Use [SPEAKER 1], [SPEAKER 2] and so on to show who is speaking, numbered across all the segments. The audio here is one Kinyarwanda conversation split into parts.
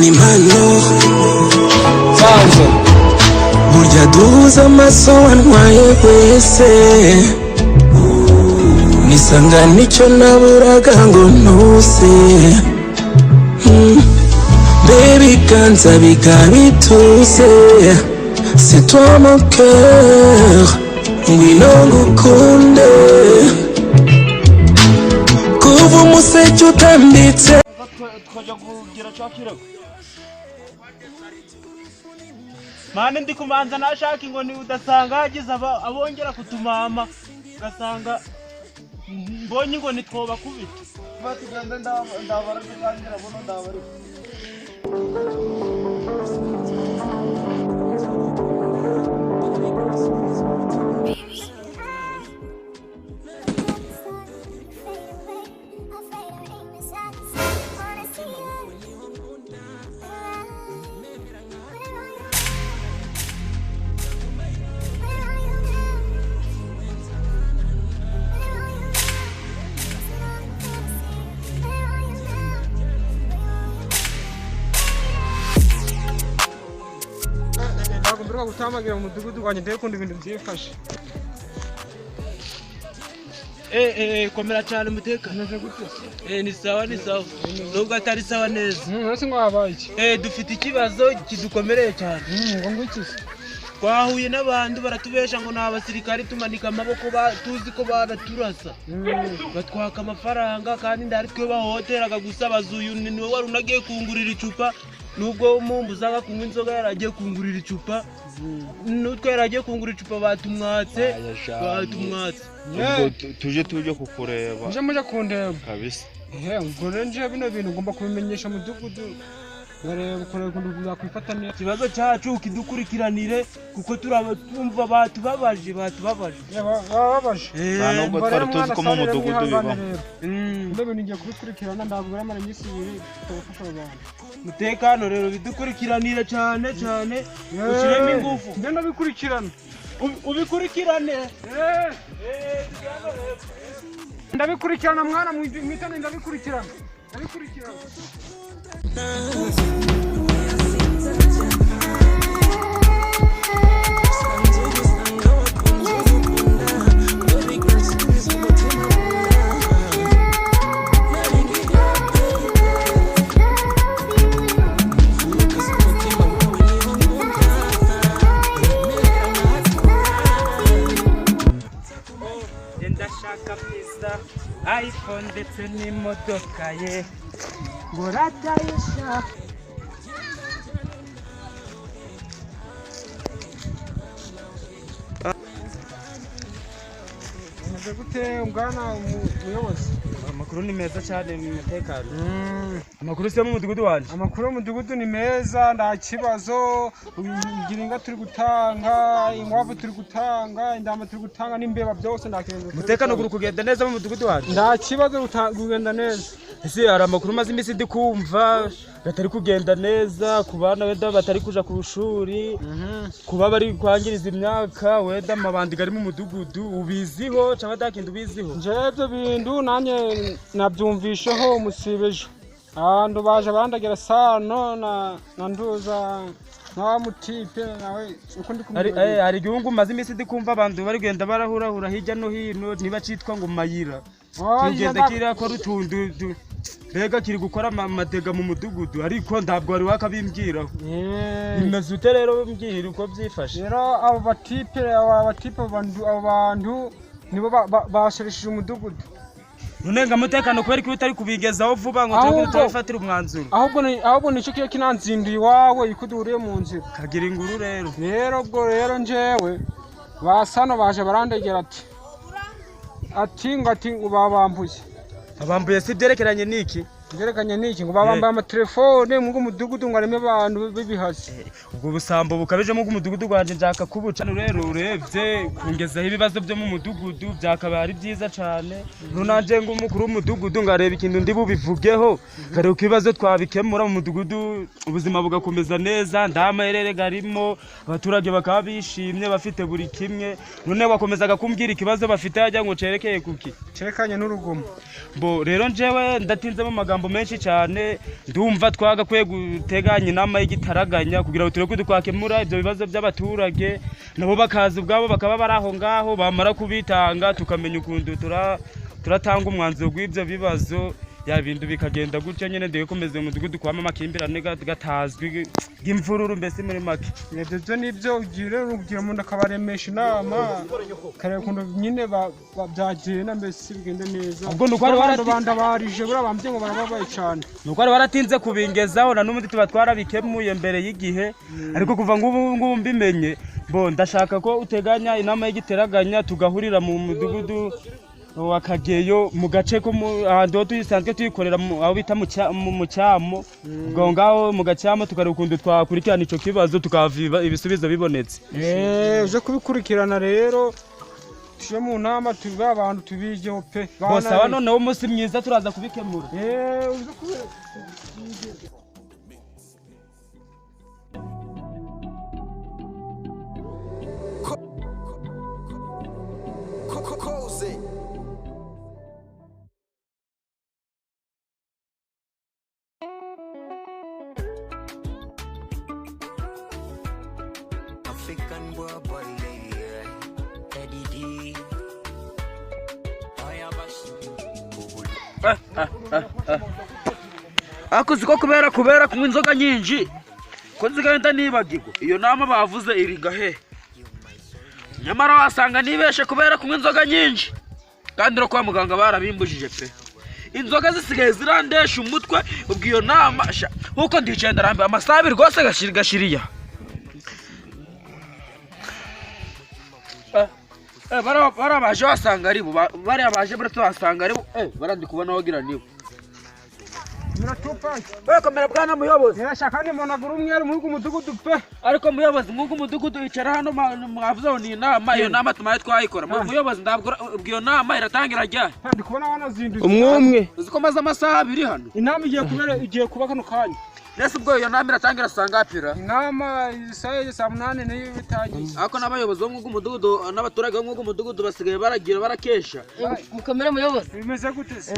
[SPEAKER 1] ni impano burya duhuza amaso wantwaye wese nisanga nicyo naburaga ngo ntuse baby kanza bikabituse c'est toi mon cœur ngwino ngukunde kuva umuseke utambitse
[SPEAKER 2] tukajya kugira cyakirago mane ndi kumanza nashaka ngo ni udasanga hagize abongera kutumama gasanga mbonye ngo nitwoba kubita batuganda ndabara kuganira bono ndabari mbere gutamagira mu mudugudu wanje ndeye kundi ibintu byifashe komera cyane mutekano gute ni sawa nubwo atari sawa neza nose ngo habaye iki dufite ikibazo kidukomereye cyane ngo ngiki twahuye n'abantu baratubesha ngo n'abasirikari tumanika amaboko tuzi ko baraturasa batwaka amafaranga kandi ndari twe bahoteraga gusa bazuyu niwe wari unagiye kungurira icupa nubwo mumbuzaga kunywa inzoga yaragiye kungurira icupa nutwe yaragiye kungurira icupa batumwatse
[SPEAKER 3] tuje kukureba
[SPEAKER 2] muje kundeba
[SPEAKER 3] kabisa
[SPEAKER 2] ubwo nje bino bintu ngomba kubimenyesha mu mudugudu ngareba ukuntu yakwifatanya ikibazo cyacu kidukurikiranire kuko turabumva batubabaje
[SPEAKER 3] nubwo twari tuzi ko mu mudugudu bibaho
[SPEAKER 2] ibyo bintu ngiye kubikurikirana ndabwo yamara iminsi ibiri tugafasha abantu mutekano rero bidukurikiranire cyane ushyiremo ingufu ngenda bikurikirana ubikurikirane ndabikurikirana mwana mwitane ndabikurikirana ndashaka pizza iPhone ndetse n'imodoka ye Goratayisha gute ungana umuyobozi amakuru ni meza cyane mu mutekano amakuru se mu mudugudu wanje amakuru mu mudugudu ni meza nda kibazo ngiringa turi gutanga inkwavu turi gutanga indama turi gutanga n'imbeba byose ndakeneye umutekano guru kugenda neza mu mudugudu wanje nda kibazo kugenda neza ese hari amakuru maze imisi ndi kumva batari kugenda neza ku bana wenda batari kuja ku ishuri kuba bari kwangiriza imyaka wenda amabandi gari mu mudugudu ubiziho cyangwa dakindu ubiziho njebyo bintu nanye nabyumvisheho musibejo abantu baje bandagera sano na nduza nawa mutipe nawe uko ndi kumenya ari giungu maze imisi ndi kumva abantu bari genda barahurahura hirya no hino niba citwa ngo mayira tugenda kira ko rutundu Rega kiri gukora amatega mu mudugudu ariko ndabwo wari wakabimbwiraho imeze ute rero mbwira uko byifashe rero abo batipe abantu nibo basharishije umudugudu nunenga mutekano kubera ko utari kubigezaho vuba ngo turafatira umwanzuro ahubwo nicyo kiyo kinanzinduye iwawe ikuduriye mu nzira kagira inguru rero ubwo rero njewe basano baje barandegera ati ngo babambuye abambuye si byerekeranye niki ngo babambaye amatelefone mu mudugudu ngo areme abantu bibihaze ubwo busambo bukabije mu mudugudu gwanje njaka kubuca rero urebye kungezaho ibibazo byo mu mudugudu byakaba ari byiza cyane nunanje ngo umukuru w'umudugudu ngareba ikintu ndi bubivugeho gare ukibazo twabikemura mu mudugudu ubuzima bugakomeza neza ndamaherere garimo abaturage bakaba bishimye bafite buri kimwe none wakomezaga kumbwira ikibazo bafite ajya ngo cerekeye kuki cerekanye n'urugomo bo rero njewe ndatinze mu amagambo menshi cyane ndumva twagakwiye guteganya inama y'igitaraganya kugira ngo tureke twakemura ibyo bibazo by'abaturage nabo bakaza ubwabo bakaba bari aho ngaho bamara kubitanga tukamenya ukuntu turatanga umwanzuro w'ibyo bibazo ya bintu bikagenda gutyo nyene ndege komeze mu mudugudu kwama amakimbirane gatazwi imvururu mbese muri make
[SPEAKER 4] byo nibyo ugira umuntu akabaremesha inama kare kundo nyine byagiye na mbese bigende neza
[SPEAKER 2] ubwo nuko ari
[SPEAKER 4] bandabarije bura bambye ngo barababaye cyane
[SPEAKER 2] nuko ari waratinze kubingezaho na n'umundi tubatwara bikemuye mbere y'igihe ariko kuva ngubu mbimenye bo ndashaka ko uteganya inama y'igiteraganya tugahurira mu mudugudu wakageyo mu gace ko ahantu ho tuyisanzwe tuyikorera aho bita mu cyamo ubwo ngaho mu gacyamo tukareba ukuntu twakurikirana ico kibazo tukaviba ibisubizo bibonetse
[SPEAKER 4] uje kubikurikirana rero tuje mu nama tuba abantu tubijeho pe
[SPEAKER 2] bose aba noneho umunsi mwiza turaza kubikemura
[SPEAKER 4] uje kubera
[SPEAKER 5] African boy lady, Eddie D.
[SPEAKER 6] Akuzi ko kubera kunywa inzoga nyinshi ko nzigenda nibagirwa iyo nama bavuze iriga he nyamara wasanga nibeshe kubera kunywa inzoga nyinshi kandi no kwa muganga barabimbujije pe inzoga zisigaye zirandesha umutwe ubwo iyo nama nkuko ndicaye ndarambiwe amasaha rwose gashiriya barabaje wasanga ari bo bariya baje baratwasanga ari bo barandi kubona wagira nibo komera bwana muyobozi
[SPEAKER 4] nashaka ni monagura umwe mu mudugudu pe
[SPEAKER 6] ariko muyobozi mwugo umudugudu yicara hano mwavuze ngo ni inama iyo nama tumaye twayikora muyobozi ndabwo iyo nama iratangira ryari
[SPEAKER 4] ndi kubona wanazindutse
[SPEAKER 2] umwe
[SPEAKER 6] uziko maze amasaha 2 hano
[SPEAKER 4] inama igiye kuba kano kanya
[SPEAKER 6] nese ubwo iyo nama iratangira sangapira
[SPEAKER 4] inama saa 8 niyo bitangiye
[SPEAKER 6] ako n'abayobozi bo mwugo umudugudu n'abaturage bo mwugo umudugudu basigaye baragira barakesha
[SPEAKER 7] mukomere muyobozi
[SPEAKER 4] bimeze gute se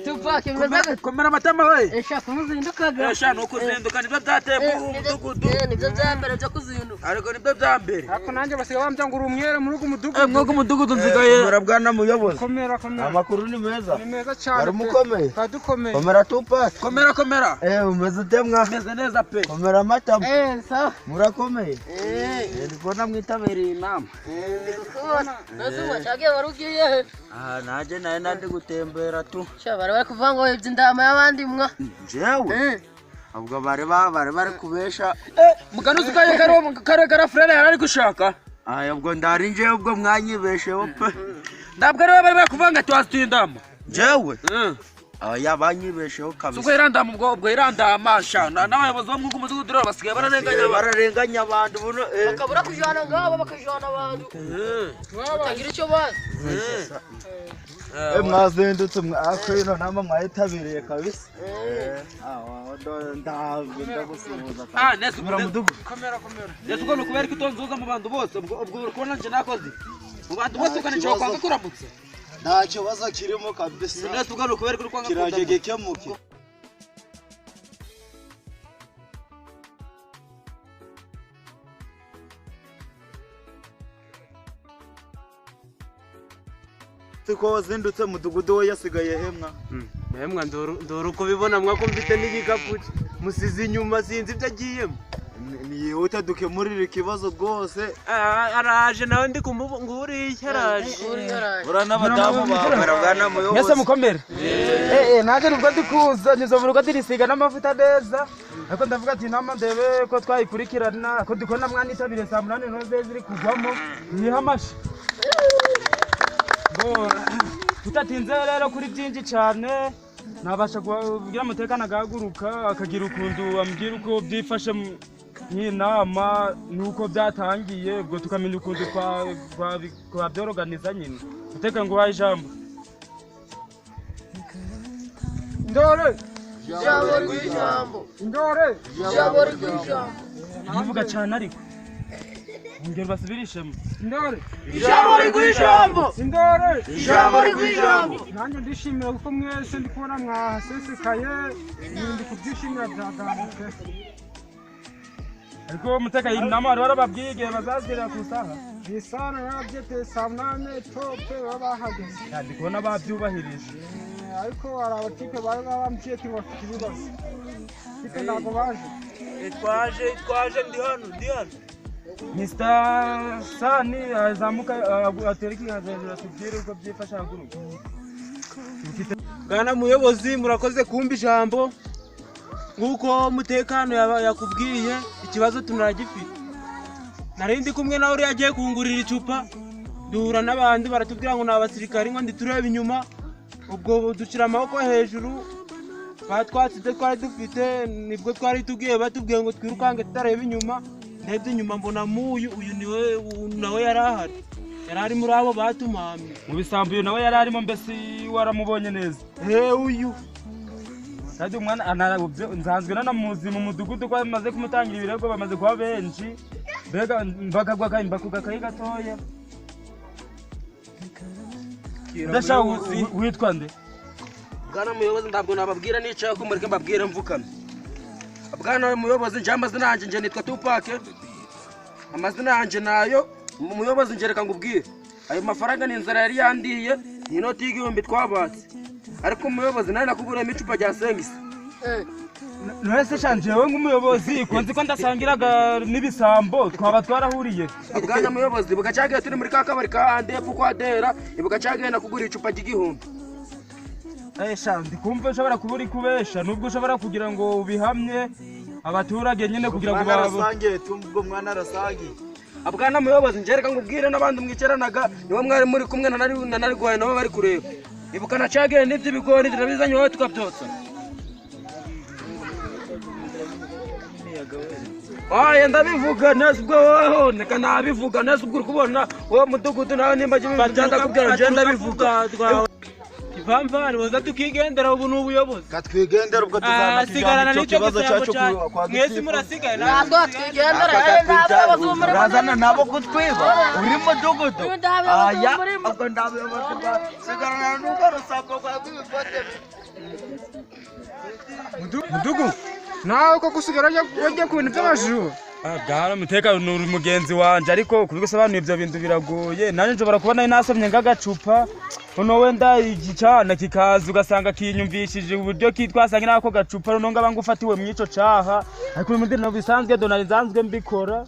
[SPEAKER 7] tupake bimeze gute
[SPEAKER 6] komera amatama we
[SPEAKER 7] eshaka muzindukaga
[SPEAKER 6] nuko uzinduka nibyo byateye mu mudugudu
[SPEAKER 7] nibyo byambere byo kuzinduka
[SPEAKER 6] ariko nibyo byambere
[SPEAKER 4] ako nanjye basigaye bambya ngo urumwere muri ugo mudugudu
[SPEAKER 6] mwugo umudugudu nzigaye
[SPEAKER 8] komera bwana muyobozi
[SPEAKER 4] komera
[SPEAKER 8] amakuru ni meza
[SPEAKER 4] cyane
[SPEAKER 8] ari mukomeye
[SPEAKER 4] kadukomeye
[SPEAKER 8] komera tupasi
[SPEAKER 6] komera
[SPEAKER 8] umeze utemwa
[SPEAKER 6] meze neza pe
[SPEAKER 8] komera amatama
[SPEAKER 7] sawa
[SPEAKER 8] murakomeye ndikubona mwitabiriye inama
[SPEAKER 7] nazuma cyage warugiye
[SPEAKER 8] naje naye nandi gutembera tu
[SPEAKER 7] shabara bari kuvuga ngo ibyo ndama y'abandi mwa
[SPEAKER 8] jewe ahubwo bari kubesha
[SPEAKER 6] mugano uzukaye kare frere yari gushaka
[SPEAKER 8] ubwo ndari nje ubwo mwanyibesheho pe
[SPEAKER 6] ndabwo ari bari kuvanga twazituye indama
[SPEAKER 8] jewe yabanyibesheho kabisa
[SPEAKER 6] suko irandama ubwo irandama shana n'abayobozi bo mwugo umudugudu rero basigaye
[SPEAKER 8] bararenganya abantu buno
[SPEAKER 7] bakabura kujana ngabo bakajana abantu batagira icyo bazi
[SPEAKER 8] mwazindutse akwino nama mwayitabiriye kabisa ndagusuhuza
[SPEAKER 6] nese umudugudu komera nese uko nukubera ko itonzuza mu bantu bose ubwo urikubona nje nakoze mu bantu bose ukanicaye kwanga kuramutse
[SPEAKER 8] nta kibazo kirimo kabisa
[SPEAKER 6] nese uko nukubera ko urkwanga
[SPEAKER 8] kiraje gikemuke Tuko wazindutse mudugudu we yasigaye hemwa
[SPEAKER 2] ndoro kubibona mwako mfite n'igikapu musizi inyuma sinzi ibyo agiyemo
[SPEAKER 8] niyihute dukemurire ikibazo rwose
[SPEAKER 2] araje nawe ndi nguriye araje
[SPEAKER 8] ura n'abadamu bawe bwana muyobozi
[SPEAKER 2] mwese mukomere nanjye nubwo ndikuza nizovuga dirisiga n'amavuta neza ariko ndavuga ati inama ndebe ko twayikurikirana ko dukona mwanitabire saa 8 noze ziri kugwamo niha amashi tutatinze rero kuri byinshi cyane nabasha kugira umutekano agahaguruka akagira ukuntu ambwira uko byifashe nk'inama nuko byatangiye ubwo tukamenya ukuntu twabyoroganiza nyine uteka ngo wahe ijambo
[SPEAKER 4] ndore
[SPEAKER 7] jambo rw'ijambo
[SPEAKER 4] ndore
[SPEAKER 7] jambo rw'ijambo
[SPEAKER 2] yivuga cyane ariko
[SPEAKER 6] ngero basubirishemo.
[SPEAKER 4] Ndore.
[SPEAKER 7] Ijambo rigwijambo.
[SPEAKER 4] Ndore.
[SPEAKER 7] Ijambo rigwijambo.
[SPEAKER 4] Nanjye ndishimira kuko mwese ndi kubona mwahasesekaye ndi kubyishimira byagabanutse.
[SPEAKER 6] Ariko muteka inama wari warababwiye igihe bazazira ku isaha.
[SPEAKER 4] Isana yabyete saa munani tope baba bahageze.
[SPEAKER 6] Ndi kubona babyubahirije.
[SPEAKER 4] Ariko hari abatipe bari bambwiye ati bafite ibibazo. Ariko ntabwo baje.
[SPEAKER 8] Twaje ndi hano.
[SPEAKER 6] Mr. Sani azamuka atera ikihazajira tubwire uko byifasha haguru.
[SPEAKER 2] Bwana muyobozi murakoze kumba ijambo. Nguko umutekano yakubwiye ikibazo tunaragifite. Narindi kumwe nawe uri yagiye kungurira icupa. Duhura n'abandi baratubwira ngo n'abasirikari ngo ndi tureba inyuma. Ubwo ducira amaboko hejuru. Batwatse twari dufite nibwo twari tugiye batubwiye ngo twirukange tutareba inyuma. Ndebye inyuma mbona uyu niwe nawe yarahari. Yarari muri abo batumamye.
[SPEAKER 6] Mu bisambu nawe yararimo mbese waramubonye neza.
[SPEAKER 2] Uyu.
[SPEAKER 6] Kandi umwana nzanzwe nanamuzi mu mudugudu ko bamaze kumutangira ibirego bamaze kuba benshi. Mbega mbakagwa kayimbakuga kayi gatoya. Ndashaka witwa nde?
[SPEAKER 9] Bwana muyobozi ndabwo nababwira nicaye ko mureke mbabwire mvukame. Bwana muyobozi nje amazina yanjye nje nitwa Tupac. Amazina yanjye nayo umuyobozi nje reka ngubwire. Ayo mafaranga ni inzara yari yandiye ni inoti y'igihumbi twabatse. Ariko umuyobozi nari nakuguremo icupa rya sengisi.
[SPEAKER 6] Nese shanje wewe ngumuyobozi konzi ko ndasangiraga nibisambo twaba twarahuriye.
[SPEAKER 9] Bwana muyobozi bugacagiye turi muri kakabari ka Andefu kwa Dera ibugacagiye nakugura icupa ry'igihumbi.
[SPEAKER 6] Shandi kumva ushobora kuburi kubesha nubwo ushobora kugira ngo ubihamye abaturage nyine kugira ngo
[SPEAKER 8] barasangiye tumubwo mwana arasangiye.
[SPEAKER 9] Bwana muyobozi nje reka ngubwire n'abandi mwiceranaga niwe mwari muri kumwe nari guhaye nabo bari kureba. Ibuka nacagiye n'iby'ibigori ndabizanye wowe tukabyotsa. Ndabivuga neza ubwo wowe neka nabivuga neza ubwo uri kubona wowe mudugudu nawe nimba byanda kubwira nje ndabivuga.
[SPEAKER 2] Ivamvani boza tukigendera ubu n'ubuyobozi.
[SPEAKER 8] Katwigendera ubwo tuzanakijana icyo kibazo cyacu kwa
[SPEAKER 2] mwese murasigaye
[SPEAKER 7] natwe twigendera
[SPEAKER 8] razana nabo kutwiba uri mudugudu aya ubwo ndabuyobozi basigarana n'ubwo rusako kwa kwibikote.
[SPEAKER 4] Mudugu nawe ko gusigara wajya ku bintu by'amajuru.
[SPEAKER 6] Bwana mutekano nuri mugenzi wanje ariko kubisobanura ibyo bintu biragoye nanje nshobora kubona nasomye ngagacupa none wenda igicana kikaza ugasanga kinyumvishije uburyo kitwasanga nako gacupa none ngaba ngufatiwe mwico caha ariko mu ndino bisanzwe donari nzanzwe mbikora.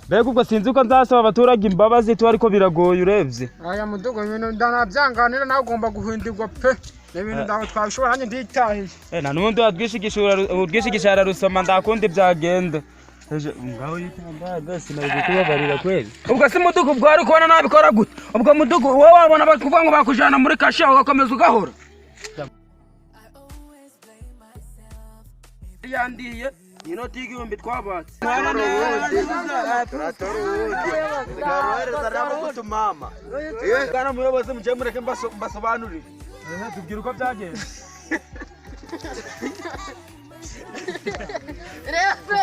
[SPEAKER 6] Bego ubwo sinzi uko nzasaba abaturage imbabazi tu ariko biragoye urebye.
[SPEAKER 4] Aya mudugu ibintu ndanabyanganira nawe ugomba guhindirwa pe. Ibintu ndaho twabishobora nanjye nditahiye.
[SPEAKER 6] Na nundi wadwishigishara rusoma ndakundi byagenda. Ngaho yitamba bese nari kubabarira kweli.
[SPEAKER 9] Ubwo si mudugu bwari kubona nabikora gute? Ubwo mudugu wowe wabona bakuvuga ngo bakujana muri kashe ugakomeza ugahora. Yandiye inoti y'igihumbi twabatse. Bwana muyobozi muje mureke mbasobanurire.
[SPEAKER 6] Tubwira uko byagenze.
[SPEAKER 7] Rebe,